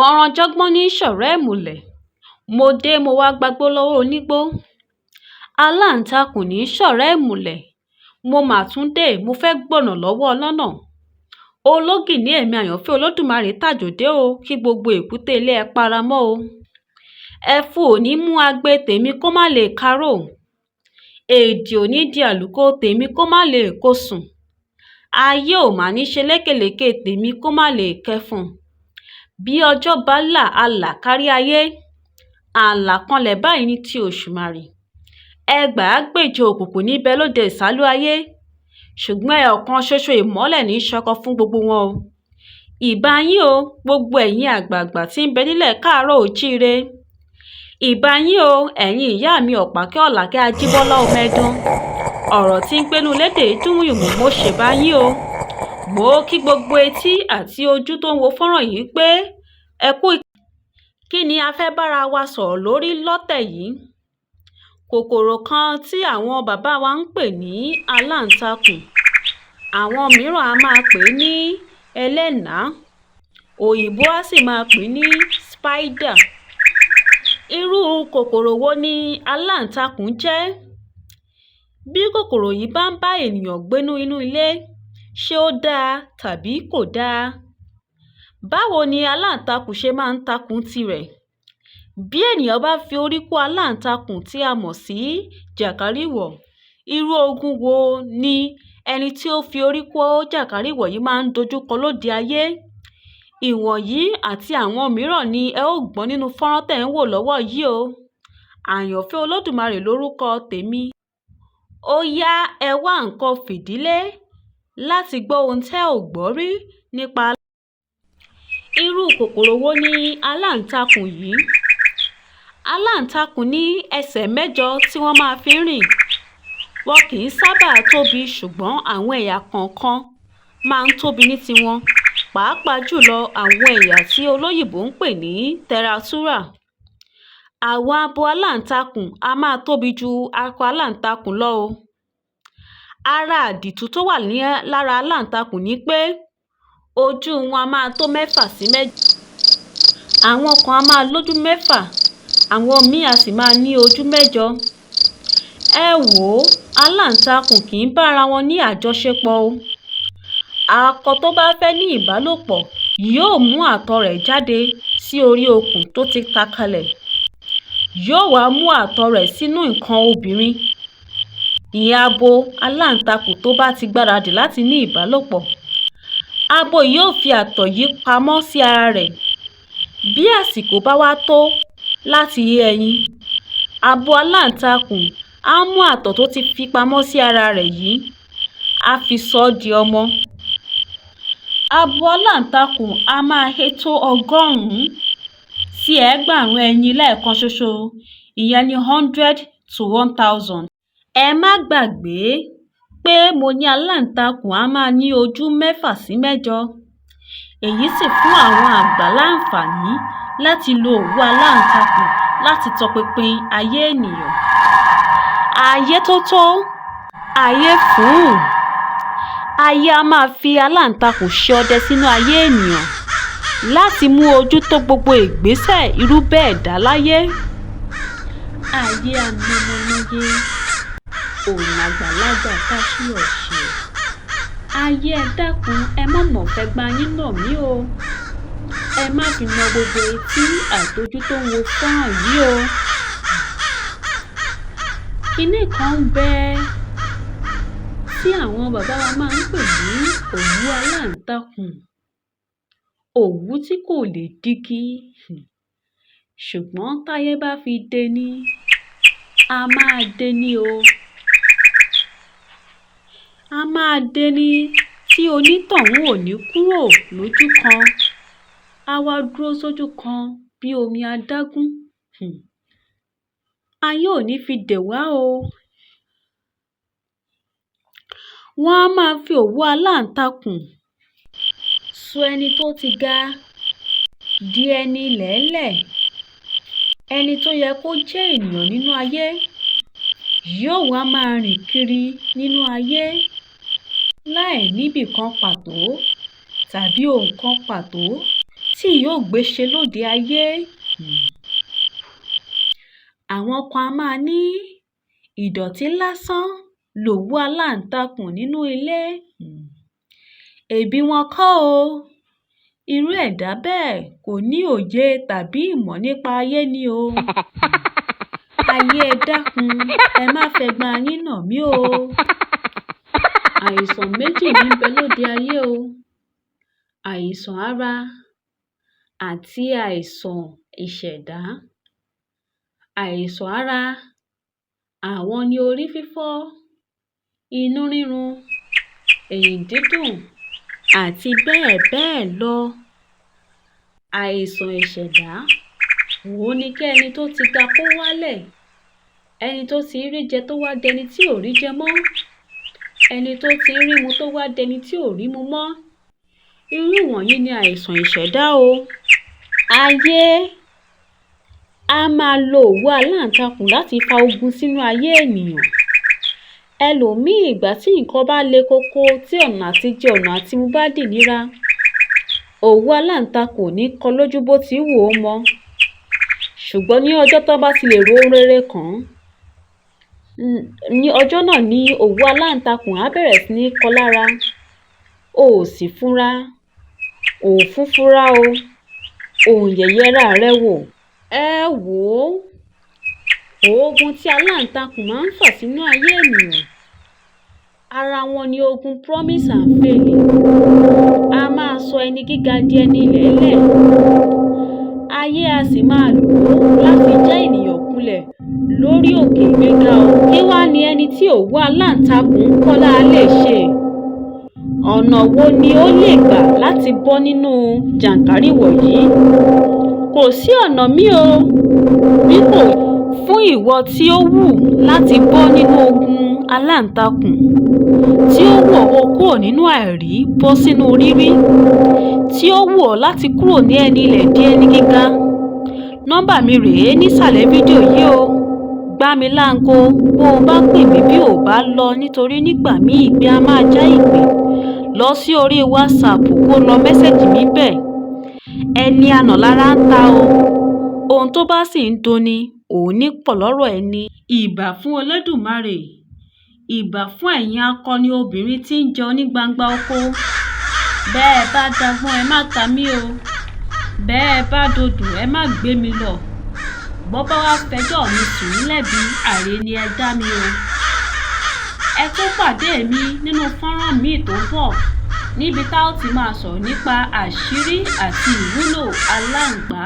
kọ̀ọ̀rọ̀jọ̀gbọ́n ní í ṣọ̀rẹ́ ìmùlẹ̀. Mo dé mo wá gbagbó lọ́wọ́ onígbó. Aláǹtakùn ní í ṣọ̀rẹ́ ìmùlẹ̀. Mo mà tún dé mo fẹ́ gbọ̀nà lọ́wọ́ ọlọ́nà. Ológìnní èmi àyànfẹ́ Olódùmarè tàjòdé o, kí gbogbo èkúté ilé ẹ paramọ́ o. Ẹ̀fún ò ní mú agbe tèmi kó má lè karò. Èdì ò ní di àlùkò tèmi kó má lè kó sùn. Ayé ò mà ní ṣe lékèlékè tèmi kó má lè kẹfun. Bí ọjọ́ bá là á là kárí ayé. Àlàkanlẹ̀ báyìí ní ti Òṣùmàrè. Ẹgbàágbèje òkùnkùn níbẹ̀ lóde ìsálú ayé. Ṣùgbọ́n ọ̀kan ṣoṣo ìmọ́lẹ̀ ní í ṣọkọ fún gbogbo wọn o. Ìbà yín o, gbogbo ẹ̀yin àgbààgbà tí ń bẹ nílẹ̀ káàárọ̀ oòjíire. Ìbà yín o, ẹ̀yin ìyá mi Ọ̀pákẹ́ Ọ̀làkẹ́ Ajíbọ́lá Ọmọẹdun. Ọ̀rọ̀ tí ń gbénú lédè dúnwùyùmù mo ṣèbà yín o. Mo kí gbogbo etí àti ojú tó ń wo fọ́nrán yìí pé ẹ kú. Kí ni a fẹ́ bára wa sọ̀rọ̀ lórí lọ́tẹ̀ yìí? Kòkòrò kan tí àwọn bàbá wa ń pè ní aláǹtakùn. Àwọn mìíràn a máa pè ní ẹlẹ́nàá. Òyìnbó á sì máa pè ní spider. Irú kòkòrò wo ni aláǹtakùn jẹ́? Bí kòkòrò yìí bá ń bá ènìyàn gbénú inú ilé, ṣé ó dáa tàbí kò dáa? Báwo ni aláǹtakùn ṣe máa ń takùn tirẹ̀? Bí ènìyàn bá fi orí kó aláǹtakùn tí a mọ̀ sí jàkárìwọ̀, irú ogun wo ni ẹni tí ó fi orí kó jàkárìwọ̀ yìí máa ń dojúkọ lóde ayé? Ìwọ̀nyí àti àwọn mìíràn ni ẹ ó gbọ́ nínú fọ́nrán tẹ̀ ń wò lọ́wọ́ yìí o. Àyànfẹ́ Olódùmarè lórúkọ tèmi. Ó yá ẹ wá nǹkan fìdílé láti gbọ́ ohun tẹ́ ò gbọ́ rí nípa. Irú kòkòrò wo ni aláǹtakùn yìí? Aláǹtakùn ní ẹsẹ̀ mẹ́jọ tí wọ́n máa fi ń rìn. Wọn kì í sábà tóbi ṣùgbọ́n àwọn ẹ̀yà kọ̀ọ̀kan máa ń tóbi ní tiwọn. Pàápàá jùlọ àwọn ẹ̀yà tí olóyìnbó ń pè ní teratura. Àwọn abo aláǹtakùn a máa tóbi ju akọ aláǹtakùn lọ o. Ara àdììtú tó wà lára aláǹtakùn ni pé ojú wọn a máa tó 6 sí 8. Àwọn kan a máa lójú 6, àwọn míì a sì máa ní ojú 8. Ẹ wò ó, aláǹtakùn kì í bá ara wọn ní àjọṣepọ̀ o. Akọ tó bá fẹ́ ní ìbálòpọ̀ yóò mú àtọ̀ rẹ̀ jáde sí orí okùn tó ti ta kalẹ̀. Yóò wá mú àtọ̀ rẹ̀ sínú nǹkan obìnrin. Ìyẹn abo aláǹtakùn tó bá ti gbáradì láti ní ìbálòpọ̀. Abo yóò fi àtọ̀ yìí pamọ́ sí ara rẹ̀. Bí àsìkò bá wá tó láti yé ẹyin, abo aláǹtakùn á mú àtọ̀ tó ti fi pamọ́ sí ara rẹ̀ yìí, á fi sọ ọ́ di ọmọ. Abo aláǹtakùn á máa hé tó 100 sí 1,000 ẹyin lẹ́ẹ̀kan ṣoṣo. Ìyẹn ni 100 to 1,000. Ẹ má gbàgbé pé mo ní aláǹtakùn á máa ní ojú 6 sí 8. Èyí sì fún àwọn àgbà láǹfààní láti lo òwú aláǹtakùn láti tọpinpin ayé ènìyàn. Ayé tó tó, ayé fùn-ún. Ayé a máa fi aláǹtakùn ṣe ọdẹ sínú ayé ènìyàn láti mú ojú tó gbogbo ìgbésẹ̀ irú bẹ́ẹ̀ dá láyé. Ayé amọmọlóye, òun àgbàlagbà káṣí ọ̀ṣẹ́. Ayé ẹ dákun ẹ má mọ̀ fẹ́ gba yín nà mí o. Ẹ má fi na gbogbo etí àtojú tó ń wo fọ́nrán yìí o. Kinní kan ń bẹ tí àwọn bàbá wa máa ń pè ní òwú aláǹtakùn. Òwú tí kò lè dígí. Ṣùgbọ́n táyé bá fi dé ní, a máa dé ní o. A máa dé ní tí onítọ̀hún ò ní kúrò lójú kan. A wá dúró sójú kan bí omi adágún. Ayé ò ní fi dè wá o. Wọ́n á máa fi òwú aláǹtakùn sọ ẹni tó ti ga di ẹni lẹ̀ẹ́lẹ̀. Ẹni tó yẹ kó jẹ́ ènìyàn nínú ayé yóò wá máa rìn kiri nínú ayé láì níbì kan pàtó tàbí ohun kan pàtó tí yóò gbéṣe lóde ayé. Àwọn kan a máa ní ìdọ̀tí lásán lòwú aláǹtakùn nínú ilé. Ẹ̀bi wọn kọ́ o. Irú ẹ̀dá bẹ́ẹ̀ kò ní òye tàbí ìmọ̀ nípa ayé ni o. Ayé ẹ dákun, ẹ má fẹ̀gbọ́n yín nà mí o. Àìsàn méjì ní ń bẹ lóde ayé o. Àìsàn ara àti àìsàn ìṣẹ̀dá. Àìsàn ara, àwọn ni orí fífọ́, inú rírun, ẹ̀yìn dídùn àti bẹ́ẹ̀ bẹ́ẹ̀ lọ. Àìsàn ìṣẹ̀dá, òun ni kí ẹni tó ti ga kó wálẹ̀, ẹni tó ti rí jẹ tó wá dẹni tí ò rí jẹ mọ́, ẹni tó ti rí mu tó wá dẹni tí ò rí mu mọ́. Irú wọ̀nyí ni àìsàn ìṣẹ̀dá o. Ayé a máa lo òwú aláǹtakùn láti fa ogun sínú ayé ènìyàn. Ẹlòmíì ìgbà tí nǹkan bá le koko tí ọ̀nà àtijẹ ọ̀nà àtimu bá dì níra, òwú aláǹtakùn ò ní kọ lójú bó ti wù ó mọ. Ṣùgbọ́n ní ọjọ́ tó bá ti lè ro ohun rere kàn án, ní ọjọ́ náà ni òwú aláǹtakùn á bẹ̀rẹ̀ sí ní kọ lára. O ò sì fúnra, ò fúnfúnra o, ò ń yẹ̀yẹ́ra rẹ wò. Ẹ wò ó, oògùn tí aláǹtakùn máa ń fà sínú ayé ènìyàn, ara wọn ni ogun promise and fail. A máa sọ ẹni gíga di ẹni ilẹ̀ẹ́lẹ̀. Ayé a sì máa lò ó láti já ènìyàn kulẹ̀ lórí òkè ìgbéga o. Kí wá ni ẹni tí òwú aláǹtakùn ń kọ́lá lè ṣe? Ọ̀nà wo ni ó lè gbà láti bọ́ nínú jàǹkárìwọ̀ yìí? Kò sí ọ̀nà míì o, bí kò fún ìwọ tí ó wù láti bọ́ nínú ogun aláǹtakùn, tí ó wù ọ́ kúrò nínú àìrí bọ́ sínú rírí, tí ó wù ọ́ láti kúrò ní ẹni ilẹ̀ di ẹni gíga. Nọ́mbà mi rèé nísàlẹ̀ fídíò yìí o. Gbá mi láago bó o bá pè mí bí ò bá lọ, nítorí nígbà míì ìpè a máa já ìpè. Lọ sí orí WhatsApp kó lọ mẹ́sẹ̀jì mi bẹ́ẹ̀. Ẹni àná lára ń ta o. Ohun tó bá sì ń dùnni, òun ní pọ̀ lọ́rọ̀ ẹni. Ìbà fún Olódùmarè. Ìbà fún ẹ̀yin akọni obìnrin tí ń jẹun ní gbangba oko. Bẹ́ẹ̀ bá dagbọ́n ẹ má ta mí o. Bẹ́ẹ̀ bá dodò ẹ má gbé mi lọ. Bọ́ bá wá fẹjọ́ mi sùn lẹ́bi, àrè ni ẹ dá mi o. Ẹ tún pàdé mi nínú fọ́nrán míì tó ń bọ̀, níbi tá ó ti máa sọ̀rọ̀ nípa àṣírí àti ìwúlò aláǹgbá.